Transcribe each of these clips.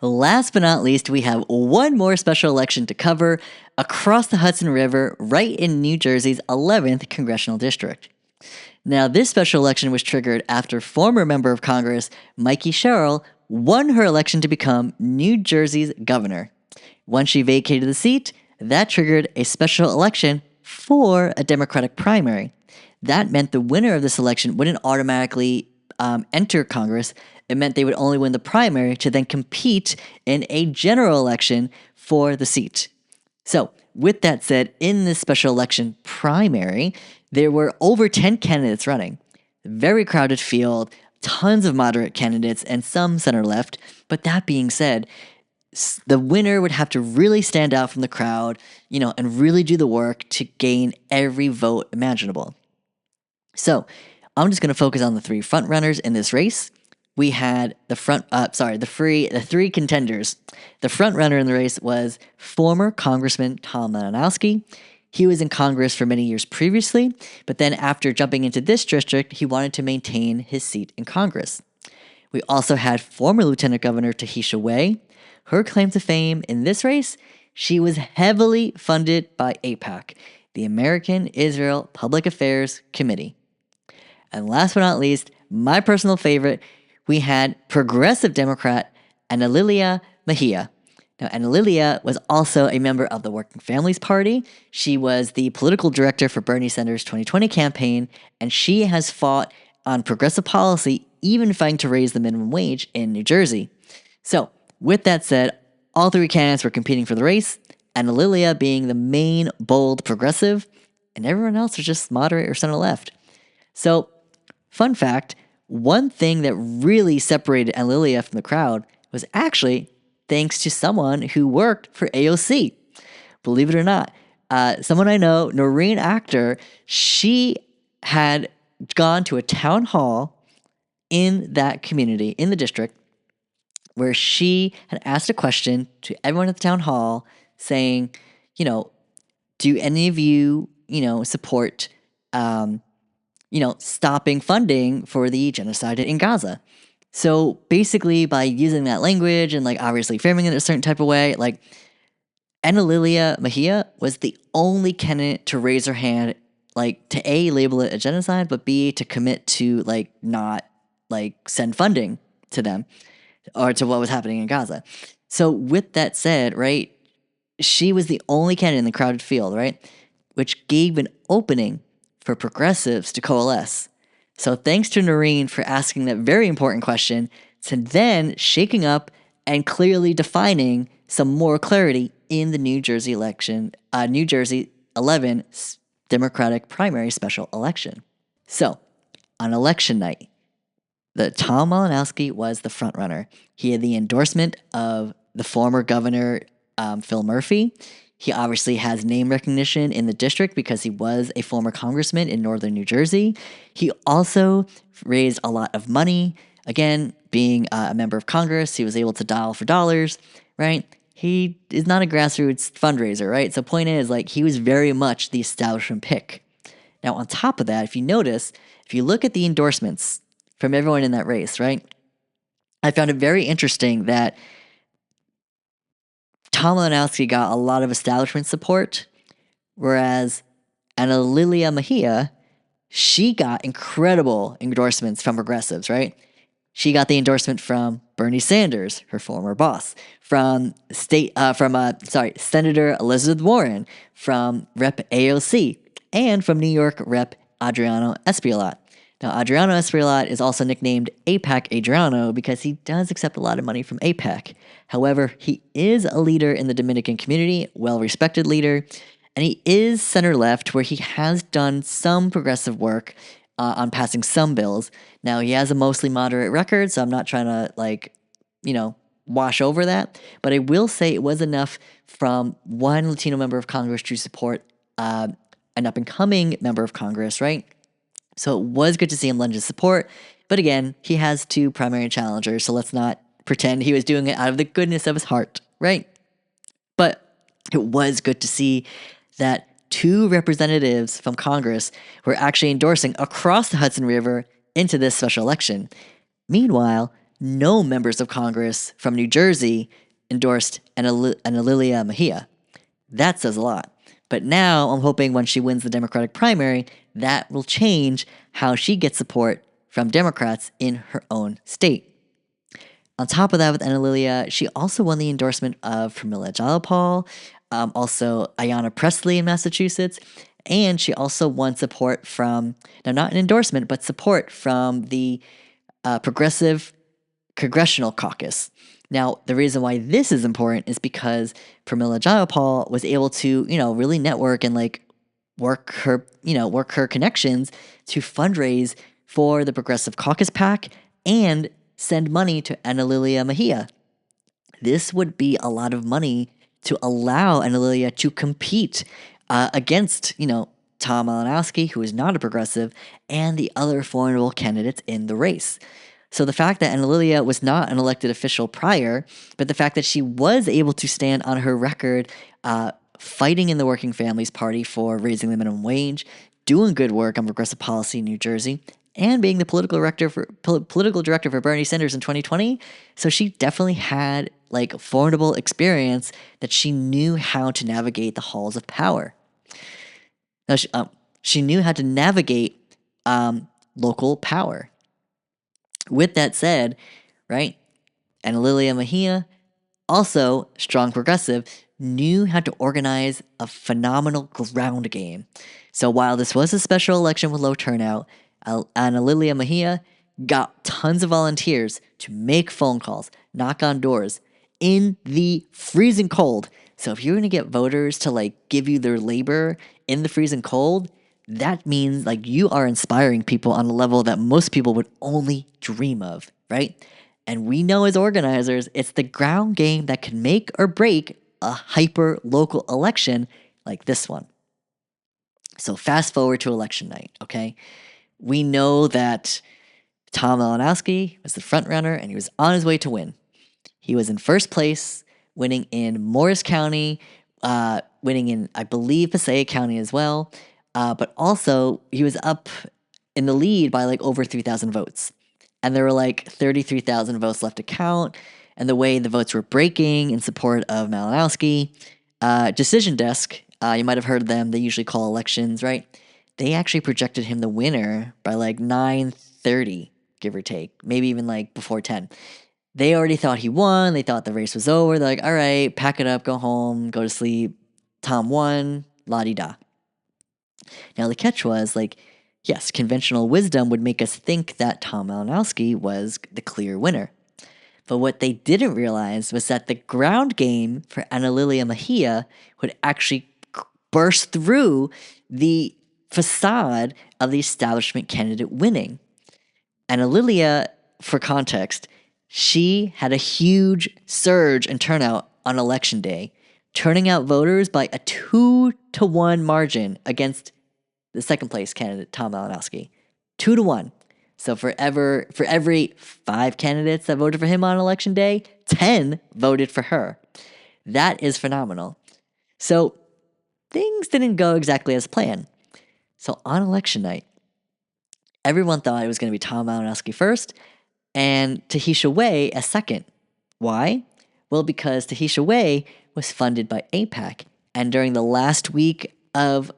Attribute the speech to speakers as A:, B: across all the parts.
A: Last but not least, we have one more special election to cover across the Hudson River, right in New Jersey's 11th congressional district. Now, this special election was triggered after former member of Congress, Mikey Sherrill, won her election to become New Jersey's governor. Once she vacated the seat, that triggered a special election for a Democratic primary. That meant the winner of this election wouldn't automatically enter Congress. It meant they would only win the primary to then compete in a general election for the seat. So, with that said, in this special election primary, there were over 10 candidates running. Very crowded field, tons of moderate candidates, and some center left. But that being said, the winner would have to really stand out from the crowd, and really do the work to gain every vote imaginable. So, I'm just going to focus on the three frontrunners in this race. We had the three contenders. The front runner in the race was former Congressman Tom Malinowski. He was in Congress for many years previously, but then after jumping into this district, he wanted to maintain his seat in Congress. We also had former Lieutenant Governor Tahisha Way. Her claim to fame in this race, she was heavily funded by AIPAC, the American Israel Public Affairs Committee. And last but not least, my personal favorite, we had progressive Democrat Analilia Mejìa. Now, Analilia was also a member of the Working Families Party. She was the political director for Bernie Sanders' 2020 campaign, and she has fought on progressive policy, even fighting to raise the minimum wage in New Jersey. So, with that said, all three candidates were competing for the race, Analilia being the main bold progressive, and everyone else was just moderate or center left. So, fun fact, one thing that really separated Analilia from the crowd was actually thanks to someone who worked for AOC. Believe it or not, someone I know, Noreen Actor, she had gone to a town hall in that community, in the district, where she had asked a question to everyone at the town hall saying, do any of you, support, stopping funding for the genocide in Gaza? So basically, by using that language and obviously framing it a certain type of way, Analilia Mejía was the only candidate to raise her hand, to A, label it a genocide, but B, to commit to not send funding to them or to what was happening in Gaza. So with that said, right, she was the only candidate in the crowded field, right, which gave an opening for progressives to coalesce. So thanks to Noreen for asking that very important question, to then shaking up and clearly defining some more clarity in the New Jersey 11 Democratic primary special election. So, on election night, Tom Malinowski was the frontrunner. He had the endorsement of the former governor, Phil Murphy. He obviously has name recognition in the district because he was a former congressman in northern New Jersey. He also raised a lot of money. Again, being a member of Congress, he was able to dial for dollars, right? He is not a grassroots fundraiser, right? So point is, he was very much the establishment pick. Now, on top of that, if you notice, if you look at the endorsements from everyone in that race, right? I found it very interesting that Tom Malinowski got a lot of establishment support, whereas Analilia Mejía, she got incredible endorsements from progressives, right? She got the endorsement from Bernie Sanders, her former boss, from Senator Elizabeth Warren, from Rep. AOC, and from New York Rep. Adriano Espaillat. Now, Adriano Espaillat is also nicknamed AIPAC Adriano because he does accept a lot of money from AIPAC. However, he is a leader in the Dominican community, well-respected leader, and he is center-left where he has done some progressive work on passing some bills. Now, he has a mostly moderate record, so I'm not trying to, wash over that. But I will say it was enough from one Latino member of Congress to support an up-and-coming member of Congress, right? So it was good to see him lend his support. But again, he has two primary challengers, so let's not pretend he was doing it out of the goodness of his heart, right? But it was good to see that two representatives from Congress were actually endorsing across the Hudson River into this special election. Meanwhile, no members of Congress from New Jersey endorsed Analilia Mejia. That says a lot. But now I'm hoping when she wins the Democratic primary, that will change how she gets support from Democrats in her own state. On top of that, with Analilia, she also won the endorsement of Pramila Jayapal, also Ayanna Pressley in Massachusetts, and she also won support from, now not an endorsement, but support from the Progressive Congressional Caucus. Now, the reason why this is important is because Pramila Jayapal was able to, really network and work her connections to fundraise for the Progressive Caucus PAC and send money to Analilia Mejia. This would be a lot of money to allow Analilia to compete against, Tom Malinowski, who is not a progressive, and the other formidable candidates in the race. So the fact that Analilia was not an elected official prior, but the fact that she was able to stand on her record fighting in the Working Families Party for raising the minimum wage, doing good work on progressive policy in New Jersey, and being the political director for Bernie Sanders in 2020. So she definitely had formidable experience that she knew how to navigate the halls of power. Now she knew how to navigate local power. With that said, right, Analilia Mejia, also strong progressive, knew how to organize a phenomenal ground game. So while this was a special election with low turnout, Analilia Mejia got tons of volunteers to make phone calls, knock on doors in the freezing cold. So if you're going to get voters to give you their labor in the freezing cold, that means you are inspiring people on a level that most people would only dream of, right? And we know as organizers, it's the ground game that can make or break a hyper local election like this one. So fast forward to election night, okay? We know that Tom Malinowski was the front runner and he was on his way to win. He was in first place, winning in Morris County, winning in, I believe, Passaic County as well. But also, he was up in the lead by over 3,000 votes. And there were 33,000 votes left to count. And the way the votes were breaking in support of Malinowski, Decision Desk, you might have heard of them. They usually call elections, right? They actually projected him the winner by 9:30, give or take, maybe even before 10. They already thought he won. They thought the race was over. They're all right, pack it up, go home, go to sleep. Tom won, la-di-da. Now, the catch was, yes, conventional wisdom would make us think that Tom Malinowski was the clear winner. But what they didn't realize was that the ground game for Analilia Mejia would actually burst through the facade of the establishment candidate winning. Analilia, for context, she had a huge surge in turnout on election day, turning out voters by a 2-to-1 margin against the second place candidate, Tom Malinowski. 2-to-1. So for every 5 candidates that voted for him on election day, 10 voted for her. That is phenomenal. So things didn't go exactly as planned. So on election night, everyone thought it was going to be Tom Malinowski first and Tahisha Way as second. Why? Well, because Tahisha Way was funded by AIPAC. And during the last week of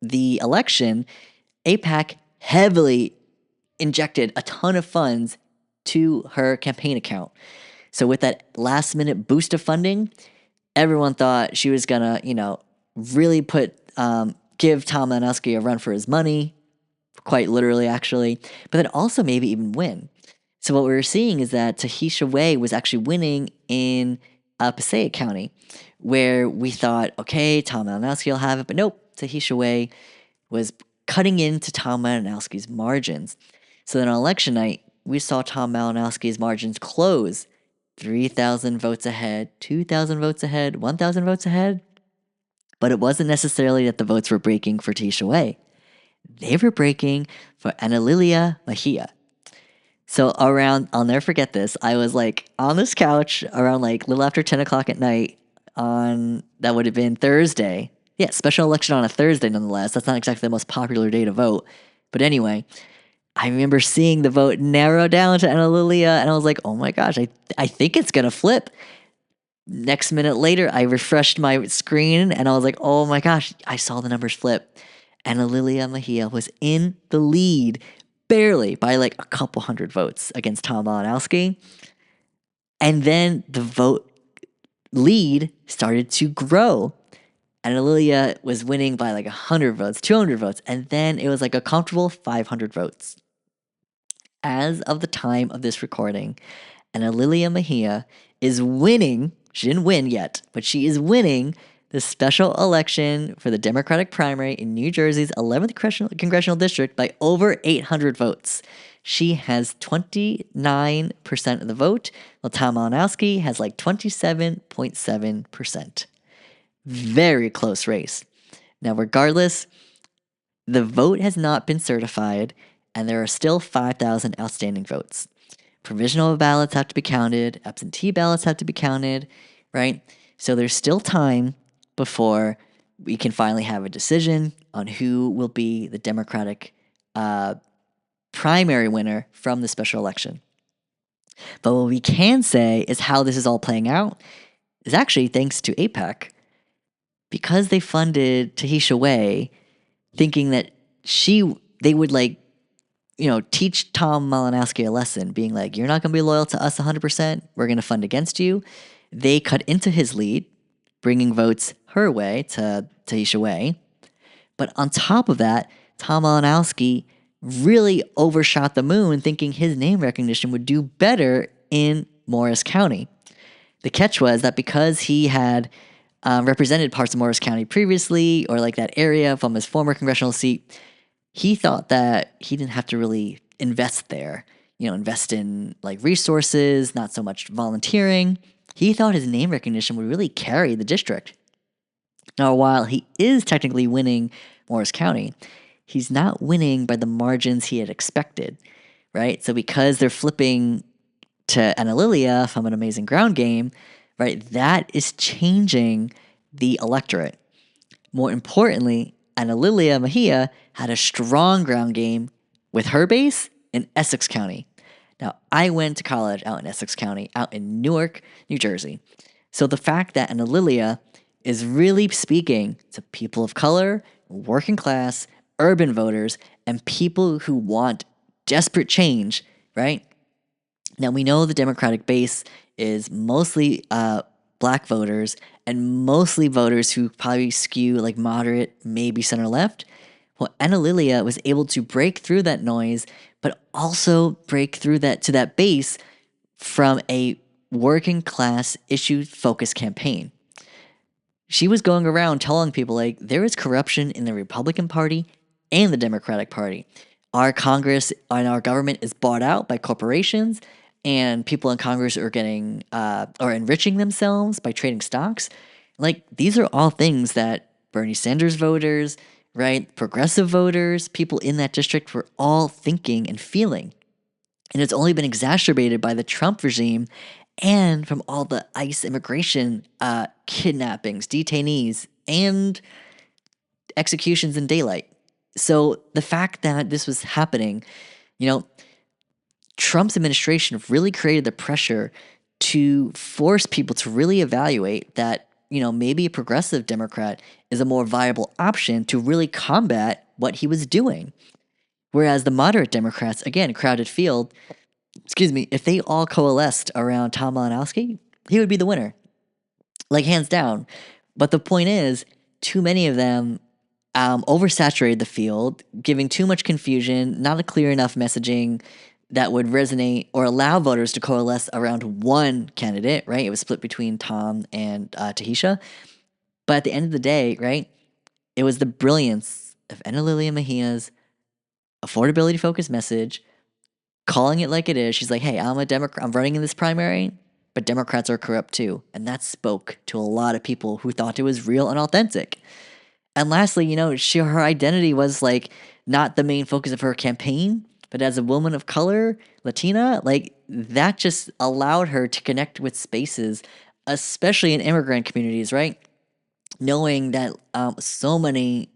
A: the election, AIPAC heavily injected a ton of funds to her campaign account. So with that last minute boost of funding, everyone thought she was gonna, really give Tom Malinowski a run for his money, quite literally actually, but then also maybe even win. So what we were seeing is that Tahisha Way was actually winning in Passaic County, where we thought, okay, Tom Malinowski will have it, but nope, Tahisha Way was cutting into Tom Malinowski's margins. So then on election night, we saw Tom Malinowski's margins close 3,000 votes ahead, 2,000 votes ahead, 1,000 votes ahead. But it wasn't necessarily that the votes were breaking for Tahisha Way. They were breaking for Analilia Mejia. So I'll never forget this. I was on this couch around little after 10 o'clock at night that would have been Thursday. Yeah, special election on a Thursday nonetheless. That's not exactly the most popular day to vote. But anyway, I remember seeing the vote narrow down to Analilia, and I was like, oh my gosh, I think it's going to flip. Next minute later, I refreshed my screen, and I was like, oh my gosh, I saw the numbers flip. Analilia Mejia was in the lead, barely, by like a couple hundred votes against Tom Malinowski. And then the vote lead started to grow. Analilia was winning by like 100 votes, 200 votes, and then it was like a comfortable 500 votes. As of the time of this recording, Analilia Mejia is winning. She didn't win yet, but she is winning the special election for the Democratic primary in New Jersey's 11th congressional district by over 800 votes. She has 29% of the vote, while Tom Malinowski has like 27.7%. Very close race. Now, regardless, the vote has not been certified, and there are still 5,000 outstanding votes. Provisional ballots have to be counted, absentee ballots have to be counted, right? So there's still time before we can finally have a decision on who will be the Democratic primary winner from the special election. But what we can say is how this is all playing out is actually thanks to AIPAC, because they funded Tahisha Way, thinking that they would teach Tom Malinowski a lesson, being like, you're not going to be loyal to us 100%. We're going to fund against you. They cut into his lead, bringing votes her way to Tahisha Way. But on top of that, Tom Malinowski really overshot the moon, thinking his name recognition would do better in Morris County. The catch was that because he had represented parts of Morris County previously, or like that area from his former congressional seat, he thought that he didn't have to really invest there, invest in like resources, not so much volunteering. He thought his name recognition would really carry the district. Now, while he is technically winning Morris County, he's not winning by the margins he had expected, right? So because they're flipping to Analilia from an amazing ground game, right, that is changing the electorate. More importantly, Analilia Mejia had a strong ground game with her base in Essex County. Now, I went to college out in Essex County, out in Newark, New Jersey. So the fact that Analilia is really speaking to people of color, working class, urban voters, and people who want desperate change, right? Now, we know the Democratic base is mostly black voters and mostly voters who probably skew like moderate, maybe center left. Well, Analilia was able to break through that noise, but also break through to that base from a working class issue focused campaign. She was going around telling people like there is corruption in the Republican Party and the Democratic Party. Our Congress and our government is bought out by corporations, and people in Congress are getting or enriching themselves by trading stocks. Like, these are all things that Bernie Sanders voters, right, progressive voters, people in that district were all thinking and feeling. And it's only been exacerbated by the Trump regime and from all the ICE immigration kidnappings, detainees, and executions in daylight. So the fact that this was happening, Trump's administration really created the pressure to force people to really evaluate that, maybe a progressive Democrat is a more viable option to really combat what he was doing. Whereas the moderate Democrats, again, crowded field, if they all coalesced around Tom Malinowski, he would be the winner. Like, hands down. But the point is, too many of them oversaturated the field, giving too much confusion, not a clear enough messaging that would resonate or allow voters to coalesce around one candidate, right? It was split between Tom and Tahisha. But at the end of the day, right, it was the brilliance of Analilia Mejia's affordability-focused message, calling it like it is. She's like, hey, I'm a Democrat. I'm running in this primary, but Democrats are corrupt too. And that spoke to a lot of people who thought it was real and authentic. And lastly, her identity was like not the main focus of her campaign, but as a woman of color, Latina, like that just allowed her to connect with spaces, especially in immigrant communities, right? Knowing that so many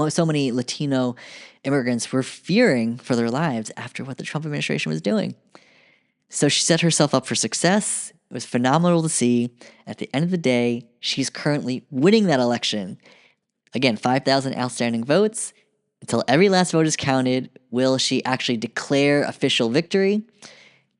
A: so many Latino immigrants were fearing for their lives after what the Trump administration was doing. So she set herself up for success. It was phenomenal to see. At the end of the day, she's currently winning that election. Again, 5,000 outstanding votes. Until every last vote is counted, will she actually declare official victory?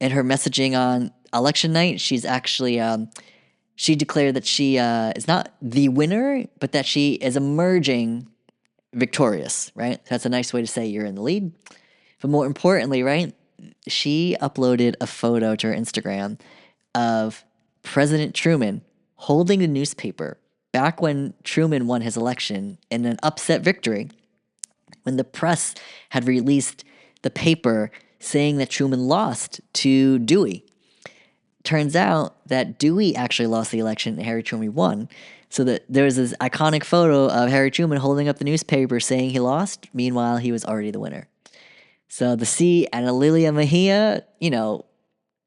A: In her messaging on election night, she's actually she declared that she is not the winner, but that she is emerging victorious, right? That's a nice way to say you're in the lead. But more importantly, right, she uploaded a photo to her Instagram of President Truman holding the newspaper back when Truman won his election in an upset victory, when the press had released the paper saying that Truman lost to Dewey. Turns out that Dewey actually lost the election and Harry Truman won. So that there's this iconic photo of Harry Truman holding up the newspaper saying he lost. Meanwhile, he was already the winner. So to see Analilia Mejía,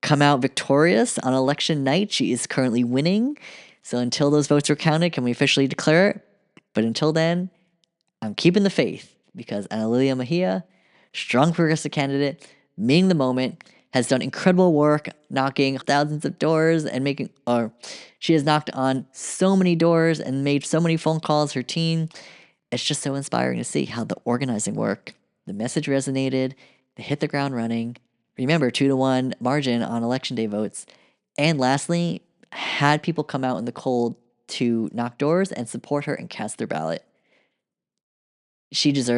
A: come out victorious on election night, she is currently winning. So until those votes are counted, can we officially declare it? But until then, I'm keeping the faith because Analilia Mejía, strong progressive candidate, meeting the moment, has done incredible work knocking thousands of doors and she has knocked on so many doors and made so many phone calls, her team. It's just so inspiring to see how the organizing worked. The message resonated, they hit the ground running. Remember, 2-1 margin on election day votes. And lastly, had people come out in the cold to knock doors and support her and cast their ballot. She is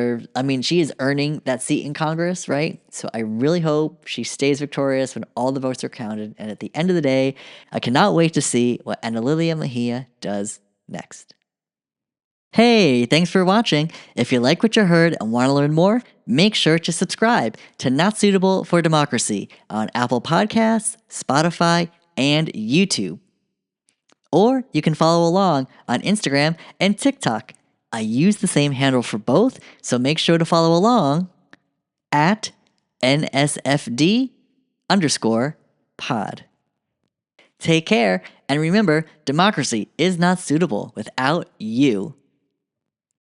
A: earning that seat in Congress, right? So I really hope she stays victorious when all the votes are counted. And at the end of the day, I cannot wait to see what Analilia Mejía does next. Hey, thanks for watching. If you like what you heard and want to learn more, make sure to subscribe to Not Suitable for Democracy on Apple Podcasts, Spotify, and YouTube. Or you can follow along on Instagram and TikTok. I use the same handle for both, so make sure to follow along at NSFD_pod. Take care, and remember, democracy is not suitable without you.